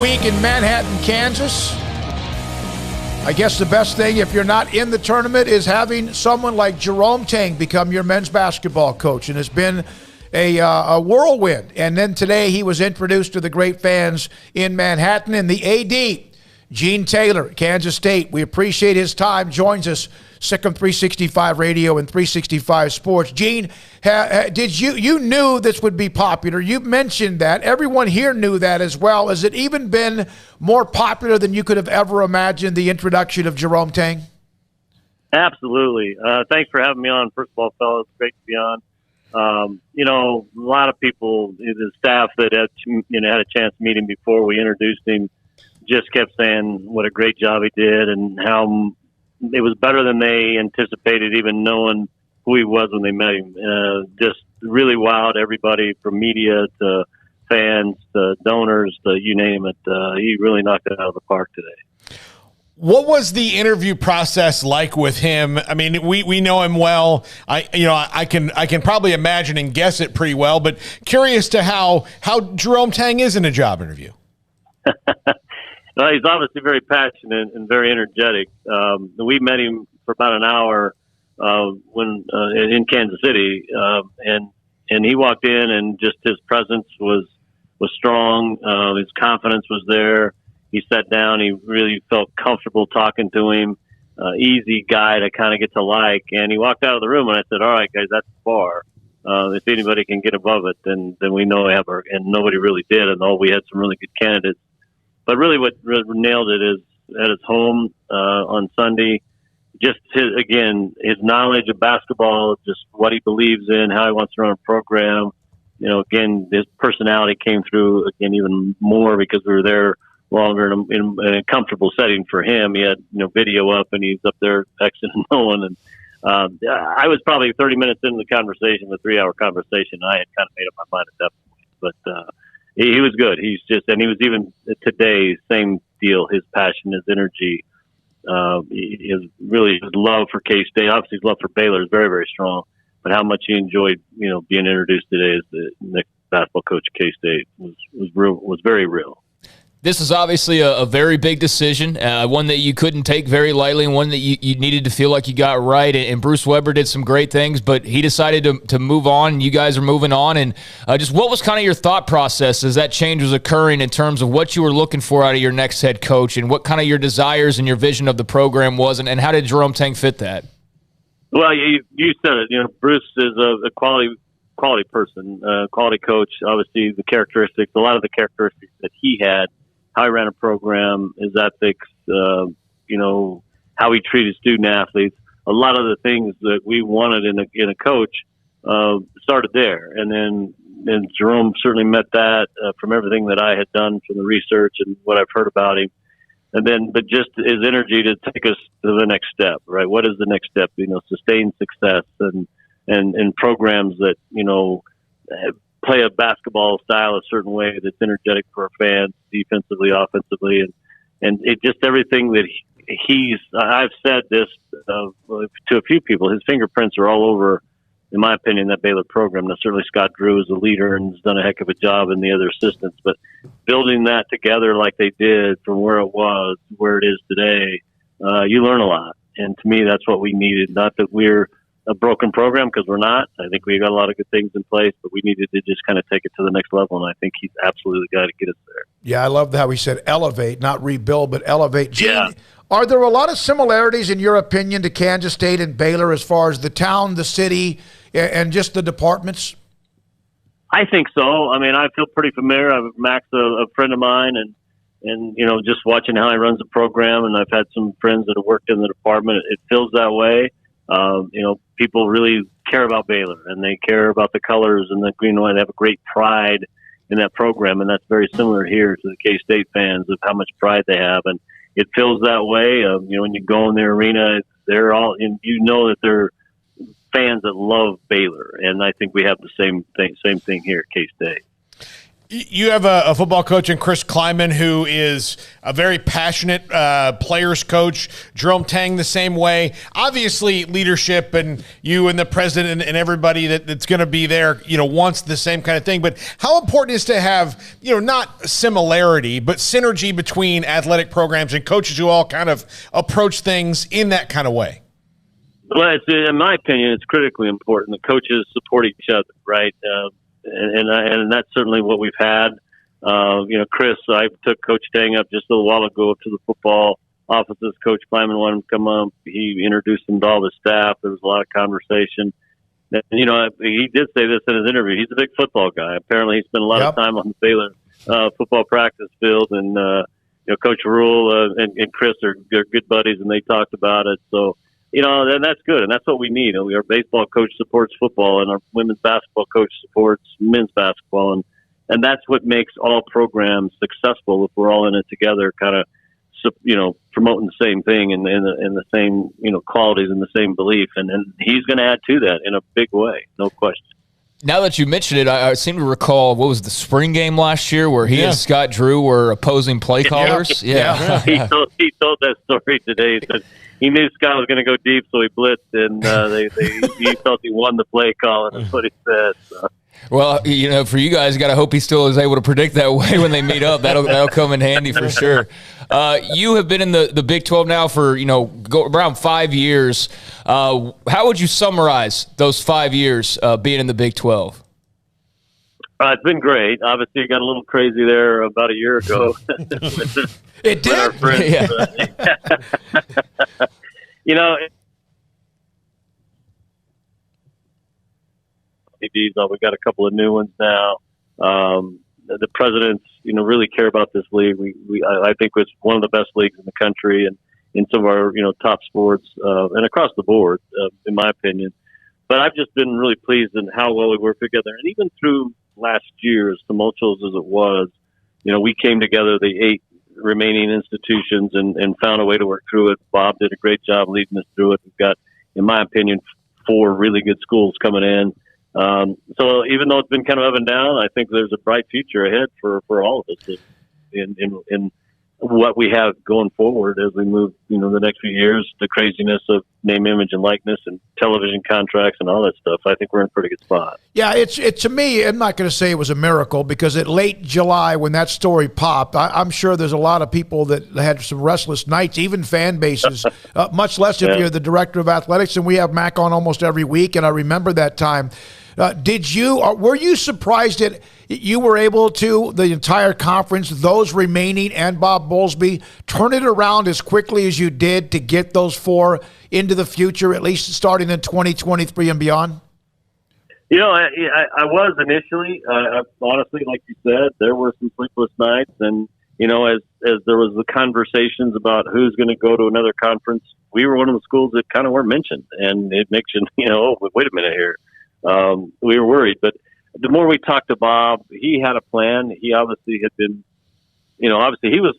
Week in Manhattan, Kansas. I guess the best thing, if you're not in the tournament, is having someone like Jerome Tang become your men's basketball coach. And it's been a whirlwind. And then today he was introduced to the great fans in Manhattan. And the AD, Gene Taylor, Kansas State, we appreciate his time, joins us, SicEm 365 Radio and 365 Sports. Gene, did you knew this would be popular. You mentioned that. Everyone here knew that as well. Has it even been more popular than you could have ever imagined, the introduction of Jerome Tang? Absolutely. Thanks for having me on, first of all, fellas. Great to be on. A lot of people, the staff that had a chance to meet him before we introduced him, just kept saying what a great job he did and how it was better than they anticipated, even knowing who he was when they met him. Just really wowed everybody from media to fans to donors to you name it. He really knocked it out of the park today. What was the interview process like with him? I mean, we know him well. I can probably imagine and guess it pretty well, but curious to how Jerome Tang is in a job interview. He's obviously very passionate and very energetic. We met him for about an hour when in Kansas City, and he walked in, and just his presence was strong. His confidence was there. He sat down. He really felt comfortable talking to him. Easy guy to kind of get to like. And he walked out of the room, and I said, "All right, guys, that's the bar. If anybody can get above it, then we know we have our." And nobody really did. And we had some really good candidates. But really what nailed it is at his home on Sunday, just his knowledge of basketball, just what he believes in, how he wants to run a program. Again, his personality came through, even more because we were there longer in a comfortable setting for him. He had, video up, and he's up there Xing and Oing. And I was probably 30 minutes into the conversation, the 3-hour conversation. I had kind of made up my mind at that point. But he was good. He was even today, same deal. His passion, his energy, his love for K-State. Obviously, his love for Baylor is very, very strong. But how much he enjoyed, being introduced today as the next basketball coach at K-State was very real. This is obviously a very big decision, one that you couldn't take very lightly, and one that you needed to feel like you got right. And Bruce Weber did some great things, but he decided to move on, and you guys are moving on. And just what was kind of your thought process as that change was occurring in terms of what you were looking for out of your next head coach, and what kind of your desires and your vision of the program was, and how did Jerome Tang fit that? Well, you said it. Bruce is a quality person, quality coach. Obviously, a lot of the characteristics that he had. How he ran a program, his ethics, how he treated student athletes. A lot of the things that we wanted in a coach started there. And Jerome certainly met that from everything that I had done from the research and what I've heard about him. But just his energy to take us to the next step, right? What is the next step? Sustained success and programs that, play a basketball style a certain way that's energetic for our fans, defensively, offensively, and it just everything that I've said this to a few people. His fingerprints are all over, in my opinion, that Baylor program. Now, certainly Scott Drew is a leader and has done a heck of a job, and the other assistants. But building that together like they did from where it was to where it is today, you learn a lot. And to me, that's what we needed. Not that we're a broken program, because we're not. I think we got a lot of good things in place, but we needed to just kind of take it to the next level, and I think he's absolutely the guy to get us there. Yeah, I love how he said elevate, not rebuild, but elevate. Gene, yeah. Are there a lot of similarities, in your opinion, to Kansas State and Baylor as far as the town, the city, and just the departments? I think so. I mean, I feel pretty familiar. Mac's a friend of mine, and just watching how he runs the program, and I've had some friends that have worked in the department. It feels that way. People really care about Baylor, and they care about the colors and the green and white. They have a great pride in that program, and that's very similar here to the K-State fans of how much pride they have. And it feels that way. When you go in their arena, they're all, that they're fans that love Baylor, and I think we have the same thing here at K-State. You have a football coach in Chris Kleiman who is a very passionate players coach. Jerome Tang the same way. Obviously, leadership and you and the president and everybody that's going to be there, wants the same kind of thing. But how important is to have, not similarity, but synergy between athletic programs and coaches who all kind of approach things in that kind of way? Well, in my opinion, it's critically important. The coaches support each other, right? And that's certainly what we've had. Chris, I took Coach Tang up just a little while ago to the football offices. Coach Kleiman wanted him to come up. He introduced him to all the staff. There was a lot of conversation. And, he did say this in his interview. He's a big football guy. Apparently, he spent a lot of time on the Baylor football practice field. And, Coach Rule and Chris are good buddies, and they talked about it. So, and that's good, and that's what we need. Our baseball coach supports football, and our women's basketball coach supports men's basketball, and that's what makes all programs successful if we're all in it together, kind of, promoting the same thing and the same, qualities and the same belief, and he's going to add to that in a big way, no question. Now that you mentioned it, I seem to recall, what was the spring game last year where he and Scott Drew were opposing play callers? Yeah. He told that story today. He said he knew Scott was going to go deep, so he blitzed, and he felt he won the play call, and that's what he said. So. Well, for you guys, you got to hope he still is able to predict that way when they meet up. That'll come in handy for sure. You have been in the Big 12 now for, around 5 years. How would you summarize those 5 years being in the Big 12? It's been great. Obviously, it got a little crazy there about a year ago. It did? Our friends, we got a couple of new ones now. The presidents, really care about this league. I think it's one of the best leagues in the country, and in some of our, top sports, and across the board, in my opinion. But I've just been really pleased in how well we work together. And even through last year, as tumultuous as it was, we came together, the 8 remaining institutions, and found a way to work through it. Bob did a great job leading us through it. We've got, in my opinion, 4 really good schools coming in. So even though it's been kind of up and down, I think there's a bright future ahead for all of us in what we have going forward as we move, the next few years, the craziness of name, image, and likeness and television contracts and all that stuff. I think we're in a pretty good spot. Yeah, it's to me, I'm not going to say it was a miracle, because at late July when that story popped, I'm sure there's a lot of people that had some restless nights, even fan bases, much less if you're the director of athletics, and we have Mac on almost every week, and I remember that time. Were you surprised that you were able to, the entire conference, those remaining and Bob Bowlesby, turn it around as quickly as you did to get those 4 into the future, at least starting in 2023 and beyond? I was initially, honestly, like you said, there were some sleepless nights, and, as there was the conversations about who's going to go to another conference, we were one of the schools that kind of weren't mentioned, and it makes you, wait a minute here. We were worried, but the more we talked to Bob, he had a plan. He obviously had been, obviously he was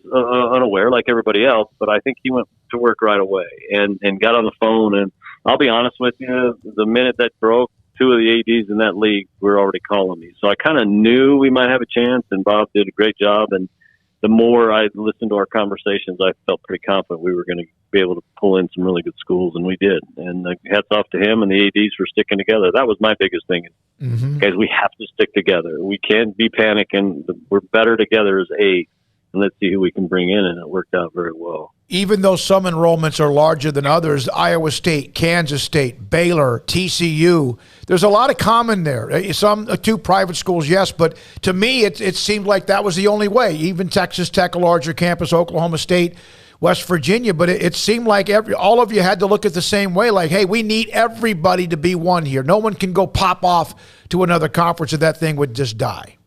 unaware like everybody else, but I think he went to work right away and got on the phone. And I'll be honest with you, the minute that broke, 2 of the ADs in that league were already calling me. So I kind of knew we might have a chance, and Bob did a great job. And the more I listened to our conversations, I felt pretty confident we were going to be able to pull in some really good schools, and we did. And hats off to him and the ADs for sticking together. That was my biggest thing. Guys, we have to stick together. We can't be panicking. We're better together as 8, and let's see who we can bring in, and it worked out very well. Even though some enrollments are larger than others, Iowa State, Kansas State, Baylor, TCU, there's a lot of common there. Some 2 private schools, yes, but to me it seemed like that was the only way. Even Texas Tech, a larger campus, Oklahoma State, West Virginia, but it seemed like all of you had to look at the same way, like, hey, we need everybody to be one here. No one can go pop off to another conference, and that thing would just die.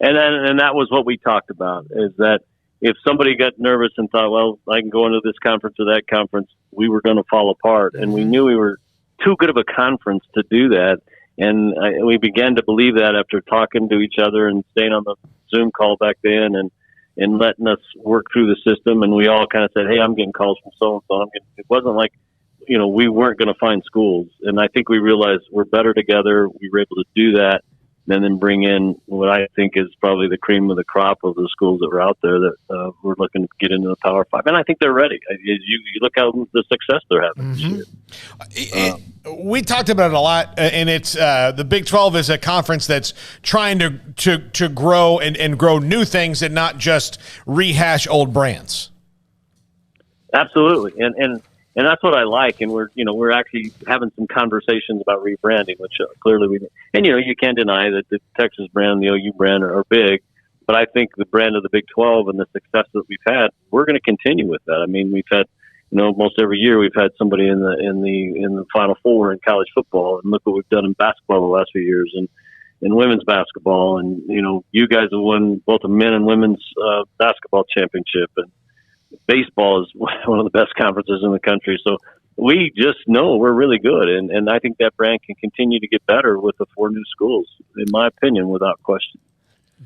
And that was what we talked about, is that if somebody got nervous and thought, well, I can go into this conference or that conference, we were going to fall apart. And we knew we were too good of a conference to do that. And we began to believe that after talking to each other and staying on the Zoom call back then and letting us work through the system. And we all kind of said, hey, I'm getting calls from so-and-so. It wasn't like, we weren't going to find schools. And I think we realized we're better together. We were able to do that. and then bring in what I think is probably the cream of the crop of the schools that were out there that we're looking to get into the Power Five. And I think they're ready. You look how the success they're having this year. We talked about it a lot, and it's the Big 12 is a conference that's trying to grow and grow new things and not just rehash old brands. Absolutely, and that's what I like. And we're actually having some conversations about rebranding, which clearly we. And you can't deny that the Texas brand and the OU brand are big, but I think the brand of the Big 12 and the success that we've had, we're going to continue with that. I mean, we've had. Almost every year we've had somebody in the Final Four in college football, and look what we've done in basketball the last few years, and in women's basketball, and you guys have won both a men and women's basketball championship, and baseball is one of the best conferences in the country. So we just know we're really good, and I think that brand can continue to get better with the 4 new schools, in my opinion, without question.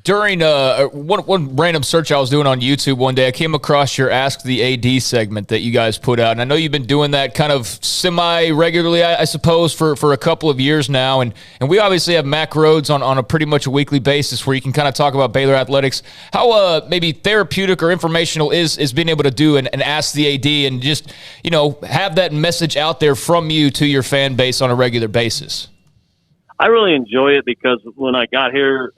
During one random search I was doing on YouTube one day, I came across your Ask the AD segment that you guys put out. And I know you've been doing that kind of semi-regularly, I suppose, for a couple of years now. And we obviously have Mac Rhodes on a pretty much a weekly basis where you can kind of talk about Baylor athletics. How maybe therapeutic or informational is being able to do an Ask the AD and just, have that message out there from you to your fan base on a regular basis? I really enjoy it because when I got here,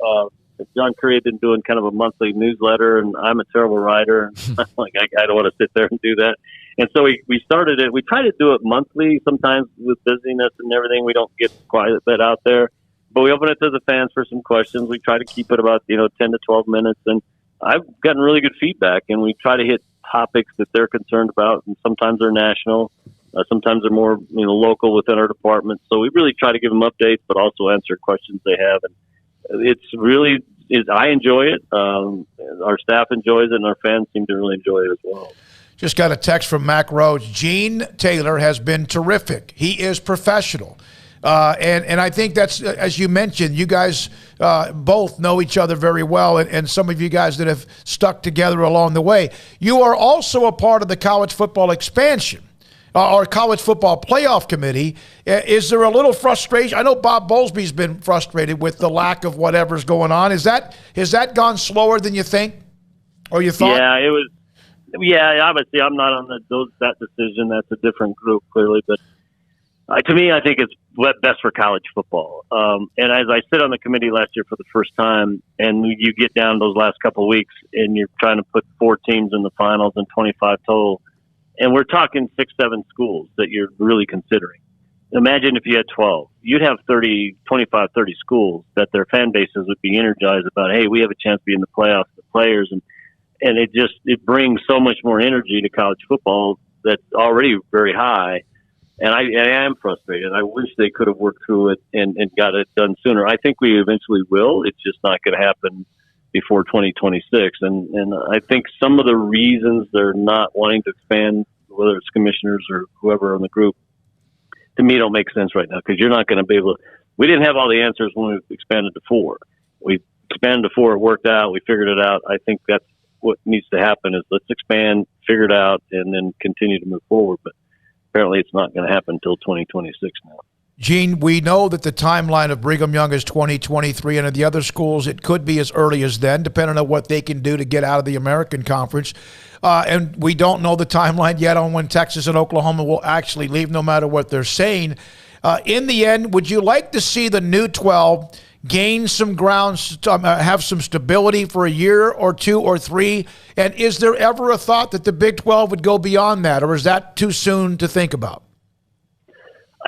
John Curry had been doing kind of a monthly newsletter, and I'm a terrible writer. And I don't want to sit there and do that. And so we started it. We try to do it monthly. Sometimes with busyness and everything, we don't get quite a bit out there. But we open it to the fans for some questions. We try to keep it about 10 to 12 minutes. And I've gotten really good feedback. And we try to hit topics that they're concerned about. And sometimes they're national. Sometimes they're more local within our department. So we really try to give them updates, but also answer questions they have. And it's really I enjoy it. Our staff enjoys it, and our fans seem to really enjoy it as well. Just got a text from Mac Rhodes. Gene Taylor has been terrific. He is professional. And I think that's, as you mentioned, you guys both know each other very well, and some of you guys that have stuck together along the way. You are also a part of the college football expansion. Our college football playoff committee. Is there a little frustration? I know Bob Bowlesby's been frustrated with the lack of whatever's going on. Has that gone slower than you think, or you thought? Yeah, it was. Yeah, obviously I'm not on that decision. That's a different group, clearly. But to me, I think it's best for college football. And as I sit on the committee last year for the first time, and you get down those last couple of weeks, and you're trying to put 4 teams in the finals and 25 total. And we're talking 6, 7 schools that you're really considering. Imagine if you had 12. You'd have 25, 30 schools that their fan bases would be energized about, hey, we have a chance to be in the playoffs, the players. And it brings so much more energy to college football that's already very high. And I am frustrated. I wish they could have worked through it and got it done sooner. I think we eventually will. It's just not going to happen before 2026. And I think some of the reasons they're not wanting to expand, whether it's commissioners or whoever in the group, to me don't make sense right now, because you're not going to be able to. We didn't have all the answers when we expanded to 4. We expanded to 4, it worked out, we figured it out. I think that's what needs to happen, is let's expand, figure it out, and then continue to move forward. But apparently it's not going to happen until 2026 now. Gene, we know that the timeline of Brigham Young is 2023, and of the other schools, it could be as early as then, depending on what they can do to get out of the American Conference. And we don't know the timeline yet on when Texas and Oklahoma will actually leave, no matter what they're saying. In the end, would you like to see the new 12 gain some ground, have some stability for a year or 2 or 3? And is there ever a thought that the Big 12 would go beyond that, or is that too soon to think about?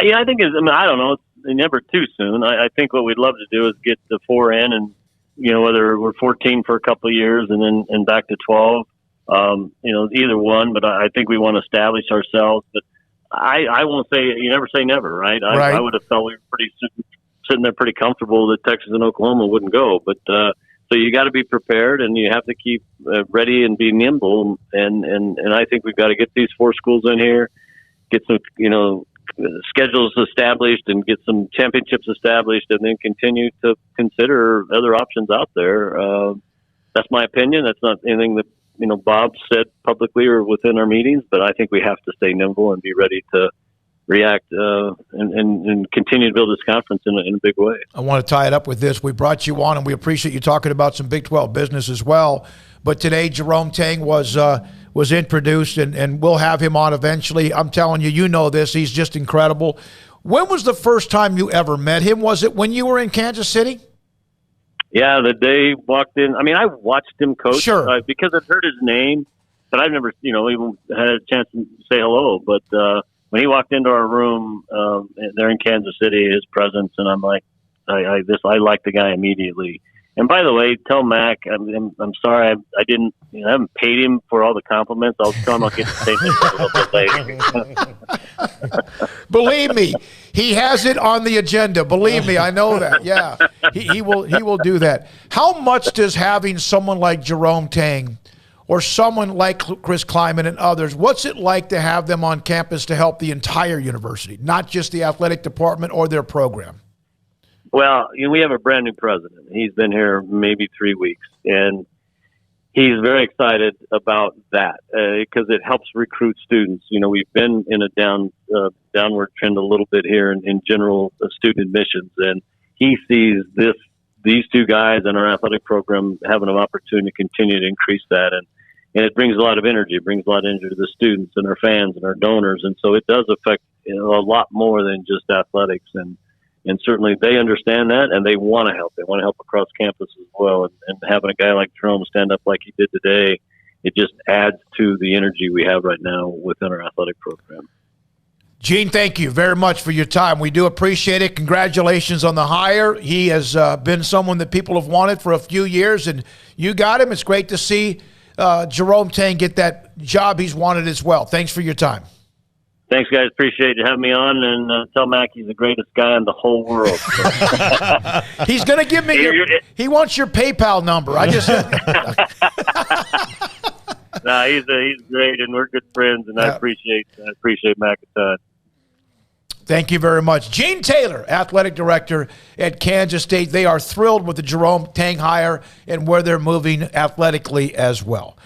Yeah, I think I don't know. It's never too soon. I think what we'd love to do is get the 4 in, and whether we're 14 for a couple of years and back to 12. Either one. But I think we want to establish ourselves. But I won't say, you never say never, right? I would have felt we were sitting there pretty comfortable that Texas and Oklahoma wouldn't go. But so you got to be prepared, and you have to keep ready and be nimble. And I think we've got to get these 4 schools in here, get some schedules established, and get some championships established, and then continue to consider other options out there. That's my opinion. That's not anything that Bob said publicly or within our meetings, but I think we have to stay nimble and be ready to react and continue to build this conference in a big way. I want to tie it up with this. We brought you on, and we appreciate you talking about some Big 12 business as well. But today, Jerome Tang was introduced, and we'll have him on eventually. I'm telling you, you know this. He's just incredible. When was the first time you ever met him? Was it when you were in Kansas City? Yeah, the day he walked in. I mean, I watched him coach because I've heard his name, but I've never, even had a chance to say hello. But when he walked into our room there in Kansas City, his presence, and I'm like, I like the guy immediately. And by the way, tell Mac, I'm sorry I didn't, I haven't paid him for all the compliments. I'll tell him I'll get the same a little bit later. Believe me, he has it on the agenda. Believe me, I know that. Yeah, he will do that. How much does having someone like Jerome Tang or someone like Chris Kleiman and others, what's it like to have them on campus to help the entire university, not just the athletic department or their program? Well, we have a brand new president. He's been here maybe 3 weeks, and he's very excited about that because it helps recruit students. We've been in a downward trend a little bit here in general student admissions, and he sees these two guys in our athletic program having an opportunity to continue to increase that, and it brings a lot of energy. It brings a lot of energy to the students and our fans and our donors, and so it does affect a lot more than just athletics. And certainly they understand that, and they want to help. They want to help across campus as well. And having a guy like Jerome stand up like he did today, it just adds to the energy we have right now within our athletic program. Gene, thank you very much for your time. We do appreciate it. Congratulations on the hire. He has been someone that people have wanted for a few years, and you got him. It's great to see Jerome Tang get that job he's wanted as well. Thanks for your time. Thanks, guys. Appreciate you having me on, and tell Mac he's the greatest guy in the whole world. He's going to give me he wants your PayPal number. I just No, he's great, and we're good friends, and I appreciate Mac a ton. Thank you very much. Gene Taylor, athletic director at Kansas State. They are thrilled with the Jerome Tang hire and where they're moving athletically as well.